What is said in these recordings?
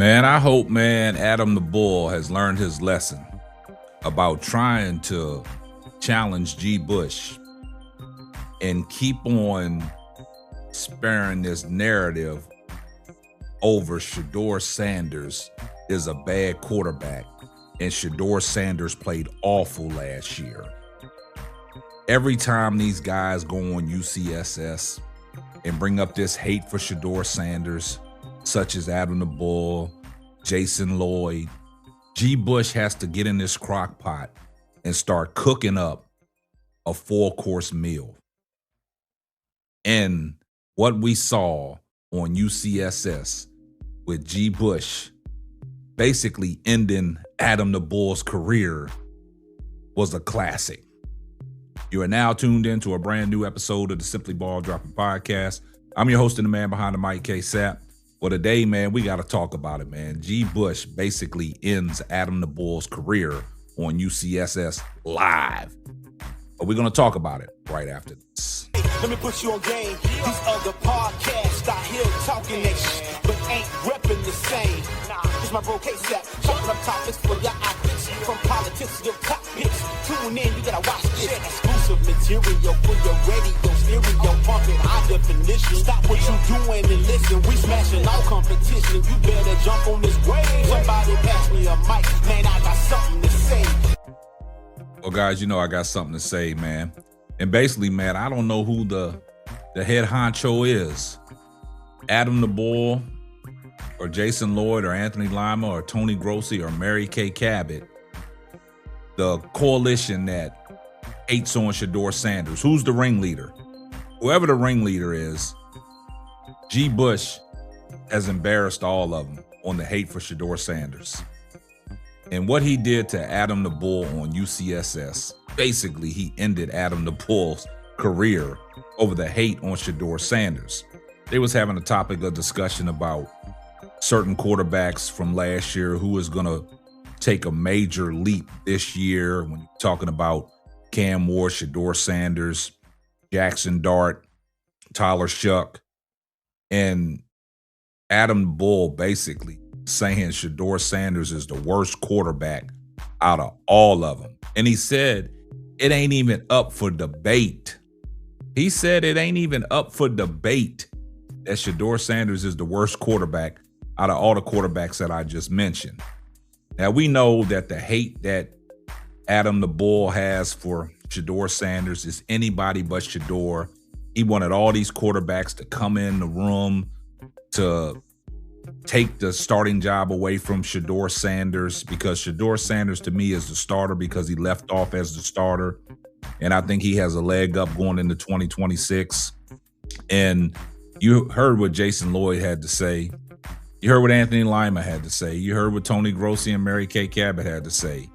Man, I hope, Adam the Bull has learned his lesson about trying to challenge GBush and keep on sparing this narrative over Shedeur Sanders is a bad quarterback, and Shedeur Sanders played awful last year. Every time these guys go on UCSS and bring up this hate for Shedeur Sanders, such as Adam the Bull, Jason Lloyd, GBush has to get in this crock pot and start cooking up a 4-course meal. And what we saw on UCSS with GBush basically ending Adam the Bull's career was a classic. You are now tuned in to a brand new episode of the Simply Ball Dropping Podcast. I'm your host and the man behind the mic, K-Sap. Well, today, man, we got to talk about it, man. GBush basically ends Adam the Bull's career on UCSS live. But we're going to talk about it right after this. Let me put you on game. These other podcasts out here talking that shit, but ain't repping the same. It's my bro K-Sap, chopping up topics for your optics. From politics to your top picks. Tune in, you gotta watch this. Exclusive material for your radio stereo, pumping high definition. Stop what you doing and listen. We smashing all competition. You better jump on this wave. Somebody pass me a mic, man. I got something to say. Well, guys, you know I got something to say, man. And basically, man, I don't know who the head honcho is. Adam the Bull or Jason Lloyd or Anthony Lima or Tony Grossi or Mary Kay Cabot. The coalition that hates on Shedeur Sanders. Who's the ringleader? Whoever the ringleader is, GBush has embarrassed all of them on the hate for Shedeur Sanders. And what he did to Adam the Bull on UCSS, basically he ended Adam the Bull's career over the hate on Shedeur Sanders. They was having a topic of discussion about certain quarterbacks from last year who is going to take a major leap this year when you're talking about Cam Ward, Shedeur Sanders, Jackson Dart, Tyler Shuck, and Adam the Bull basically saying Shedeur Sanders is the worst quarterback out of all of them. And he said it ain't even up for debate. He said it ain't even up for debate that Shedeur Sanders is the worst quarterback out of all the quarterbacks that I just mentioned. Now, we know that the hate that Adam the Bull has for Shedeur Sanders is anybody but Shedeur. He wanted all these quarterbacks to come in the room to take the starting job away from Shedeur Sanders, because Shedeur Sanders to me is the starter because he left off as the starter. And I think he has a leg up going into 2026. And you heard what Jason Lloyd had to say. You heard what Anthony Lima had to say. You heard what Tony Grossi and Mary Kay Cabot had to say.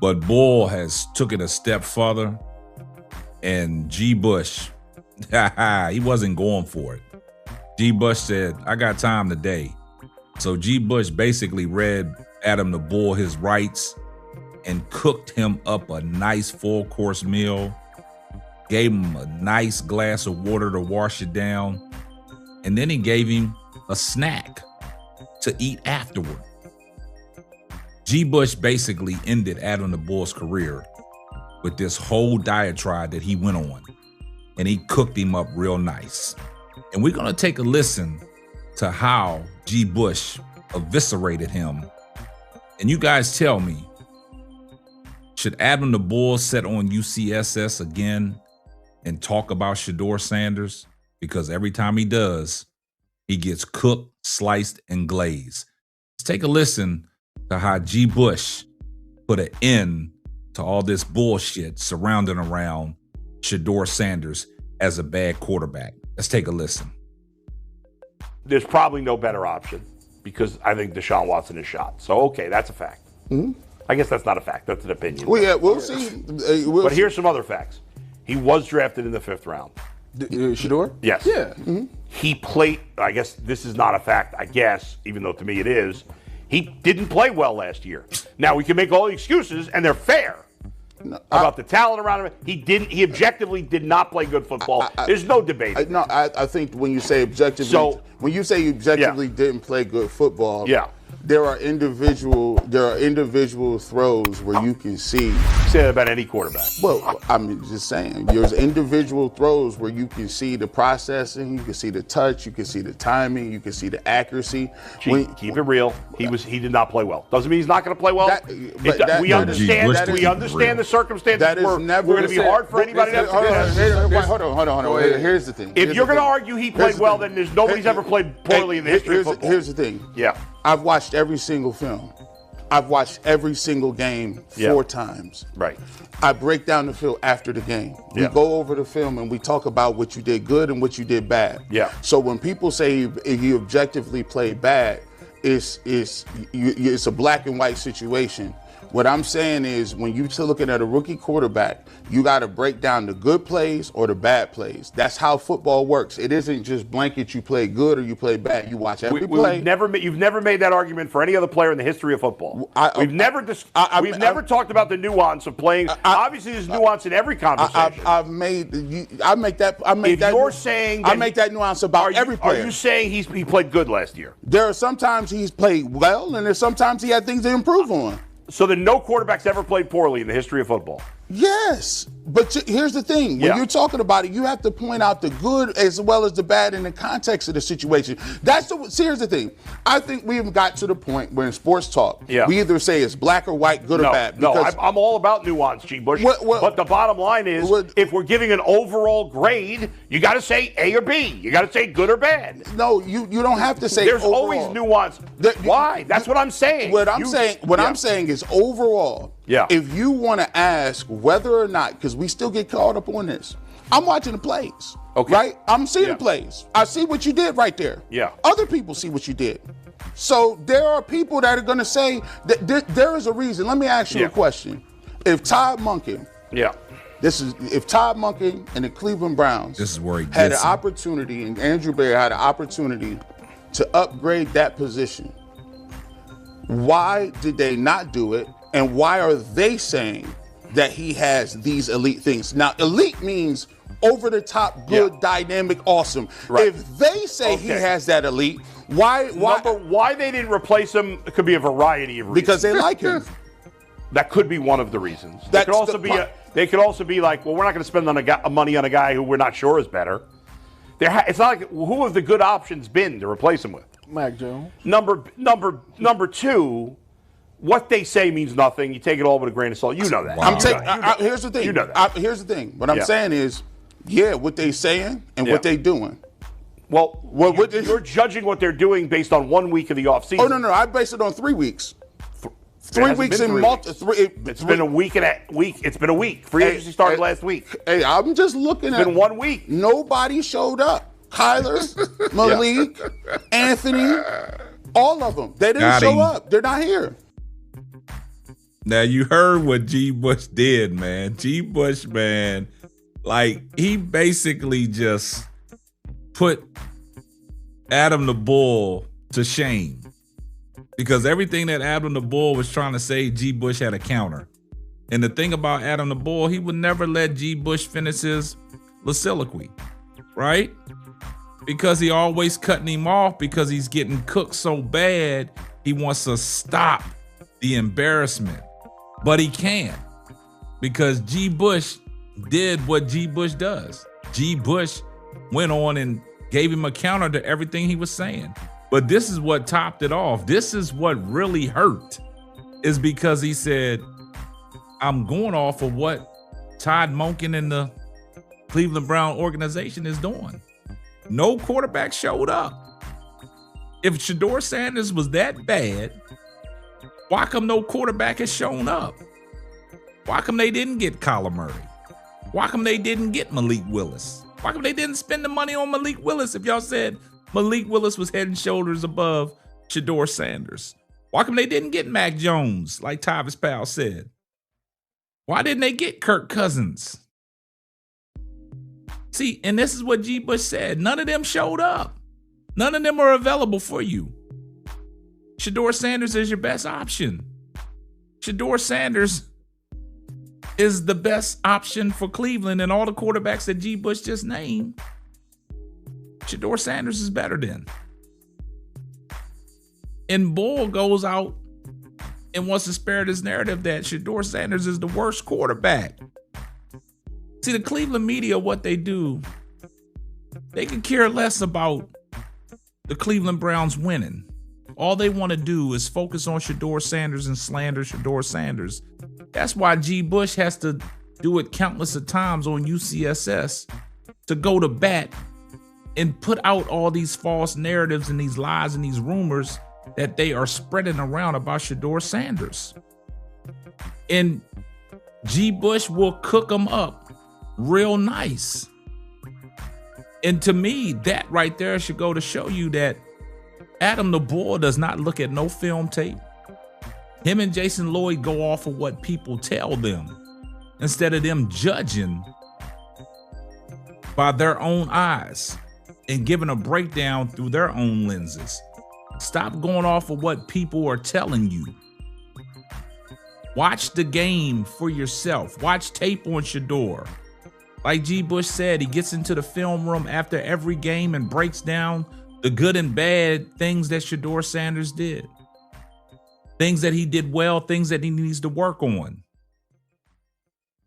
But Bull has took it a step further. And GBush, he wasn't going for it. GBush said, I got time today. So GBush basically read Adam the Bull his rights and cooked him up a nice 4-course meal, gave him a nice glass of water to wash it down, and then he gave him a snack to eat afterward. GBush basically ended Adam the Bull's career with this whole diatribe that he went on, and he cooked him up real nice. And we're going to take a listen to how GBush eviscerated him. And you guys tell me, should Adam the Bull sit on UCSS again and talk about Shedeur Sanders? Because every time he does, he gets cooked, sliced, and glazed. Let's take a listen to how GBush put an end to all this bullshit surrounding around Shedeur Sanders as a bad quarterback. Let's take a listen. There's probably no better option because I think Deshaun Watson is shot. So, okay, that's a fact. Mm-hmm. I guess that's not a fact. That's an opinion. Well, yeah, we'll see. But here's some other facts. He was drafted in the 5th round. Shedeur? Yes. Yeah. Mm-hmm. He played, I guess this is not a fact, I guess, even though to me it is. He didn't play well last year. Now, we can make all the excuses, and they're fair. about the talent around him. He objectively did not play good football. There's no debate. I think when you say objectively, didn't play good football, there are individual throws where you can see. Say that about any quarterback. Well, I'm just saying, there's individual throws where you can see the processing, you can see the touch, you can see the timing, you can see the accuracy. Keep it real. He did not play well. Doesn't mean he's not going to play well. We understand the circumstances. That is never going to be hard for anybody to Hold on. Here's the thing. If you're going to argue he played well, then there's nobody's ever played poorly in the history of football. Here's the thing. Yeah. I've watched every single film. I've watched every single game 4 times. Right. I break down the film after the game. We go over the film and we talk about what you did good and what you did bad. Yeah. So when people say you objectively played bad, it's a black and white situation. What I'm saying is when you're looking at a rookie quarterback, you got to break down the good plays or the bad plays. That's how football works. It isn't just blanket you play good or you play bad. You watch every play. You've never made that argument for any other player in the history of football. We've never talked about the nuance of playing. Obviously, there's nuance in every conversation. I make that nuance about every player. Are you saying he played good last year? There are sometimes he's played well, and there's sometimes he had things to improve on. So then no quarterback's ever played poorly in the history of football? Yes, but here's the thing. When you're talking about it, you have to point out the good as well as the bad in the context of the situation. Here's the thing. I think we've got to the point where in sports talk, we either say it's black or white, good or bad. I'm all about nuance, GBush. But the bottom line is, if we're giving an overall grade, you got to say A or B. You got to say good or bad. No, you don't have to say There's overall. always nuance. Why? That's what I'm saying. I'm saying is overall. Yeah. If you want to ask whether or not, because we still get caught up on this, I'm watching the plays. Okay. Right? I'm seeing the plays. I see what you did right there. Yeah. Other people see what you did. So there are people that are going to say that there is a reason. Let me ask you a question. If Todd Monken, if Todd Monken and the Cleveland Browns had an opportunity, and Andrew Berry had an opportunity to upgrade that position, why did they not do it? And why are they saying that he has these elite things? Now, elite means over the top, good, dynamic, awesome. Right. If they say he has that elite, why they didn't replace him could be a variety of reasons. Because they like him. That could be one of the reasons. They could also be like, well, we're not going to spend money on a guy who we're not sure is better. It's not like who have the good options been to replace him with? Mac Jones. Number two. What they say means nothing. You take it all with a grain of salt. You know that. Wow. Here's the thing. You know that. Here's the thing. What I'm saying is, what they saying and what they doing. Well, you're judging what they're doing based on 1 week of the offseason. Oh, no. I base it on 3 weeks. 3 weeks in It's been a week and a week. It's been a week. Free agency started last week. Hey, I'm just looking at. It's been 1 week. Nobody showed up. Kyler, Malik, Anthony, all of them. They didn't show up. They're not here. Now, you heard what GBush did, man. GBush, man, like, he basically just put Adam the Bull to shame. Because everything that Adam the Bull was trying to say, GBush had a counter. And the thing about Adam the Bull, he would never let GBush finish his soliloquy, right? Because he always cutting him off because he's getting cooked so bad, he wants to stop the embarrassment. But he can't, because GBush did what GBush does. GBush went on and gave him a counter to everything he was saying. But this is what topped it off. This is what really hurt, is because he said, I'm going off of what Todd Monken and the Cleveland Brown organization is doing. No quarterback showed up. If Shedeur Sanders was that bad, why come no quarterback has shown up? Why come they didn't get Kyler Murray? Why come they didn't get Malik Willis? Why come they didn't spend the money on Malik Willis if y'all said Malik Willis was head and shoulders above Shedeur Sanders? Why come they didn't get Mac Jones like Tavis Powell said? Why didn't they get Kirk Cousins? See, and this is what GBush said. None of them showed up. None of them are available for you. Shedeur Sanders is your best option. Shedeur Sanders is the best option for Cleveland, and all the quarterbacks that GBush just named, Shedeur Sanders is better than. And Bull goes out and wants to spare this narrative that Shedeur Sanders is the worst quarterback. See, the Cleveland media, what they do, they can care less about the Cleveland Browns winning. All they want to do is focus on Shedeur Sanders and slander Shedeur Sanders. That's why GBush has to do it countless of times on UCSS to go to bat and put out all these false narratives and these lies and these rumors that they are spreading around about Shedeur Sanders. And GBush will cook them up real nice. And to me, that right there should go to show you that Adam the Bull does not look at no film tape. Him and Jason Lloyd go off of what people tell them instead of them judging by their own eyes and giving a breakdown through their own lenses. Stop going off of what people are telling you. Watch the game for yourself. Watch tape on Shedeur. Like GBush said, he gets into the film room after every game and breaks down the good and bad things that Shedeur Sanders did. Things that he did well, things that he needs to work on.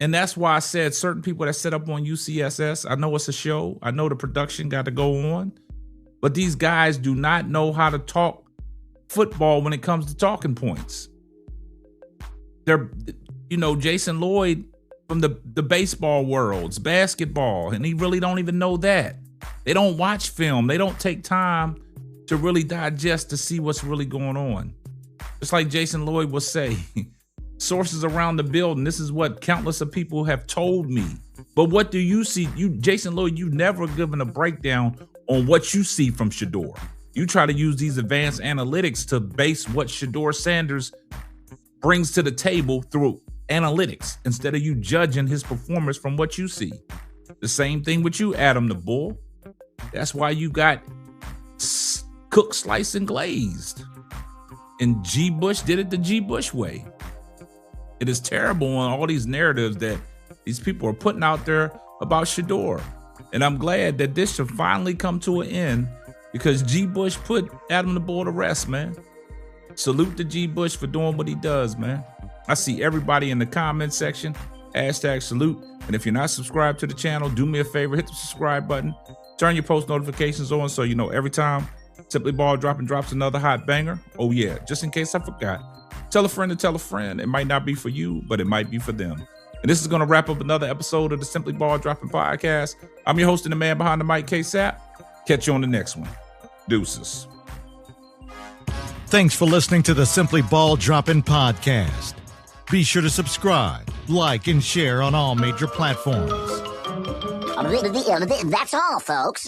And that's why I said certain people that set up on UCSS, I know it's a show. I know the production got to go on. But these guys do not know how to talk football when it comes to talking points. They're, Jason Lloyd from the baseball worlds, basketball, and he really don't even know that. They don't watch film. They don't take time to really digest to see what's really going on. Just like Jason Lloyd will say, sources around the building, this is what countless of people have told me. But what do you see? Jason Lloyd, you've never given a breakdown on what you see from Shedeur. You try to use these advanced analytics to base what Shedeur Sanders brings to the table through analytics instead of you judging his performance from what you see. The same thing with you, Adam the Bull. That's why you got cooked, sliced, and glazed. And GBush did it the GBush way. It is terrible on all these narratives that these people are putting out there about Shedeur. And I'm glad that this should finally come to an end because GBush put Adam the Bull to rest, man. Salute to GBush for doing what he does, man. I see everybody in the comment section, #salute. And if you're not subscribed to the channel, do me a favor, hit the subscribe button, turn your post notifications on so you know every time Simply Ball drops another hot banger. Oh yeah, just in case I forgot. Tell a friend to tell a friend. It might not be for you, but it might be for them. And this is going to wrap up another episode of the Simply Ball Dropping Podcast. I'm your host and the man behind the mic, K-Sap. Catch you on the next one. Deuces. Thanks for listening to the Simply Ball Dropping Podcast. Be sure to subscribe, like, and share on all major platforms. That's all, folks.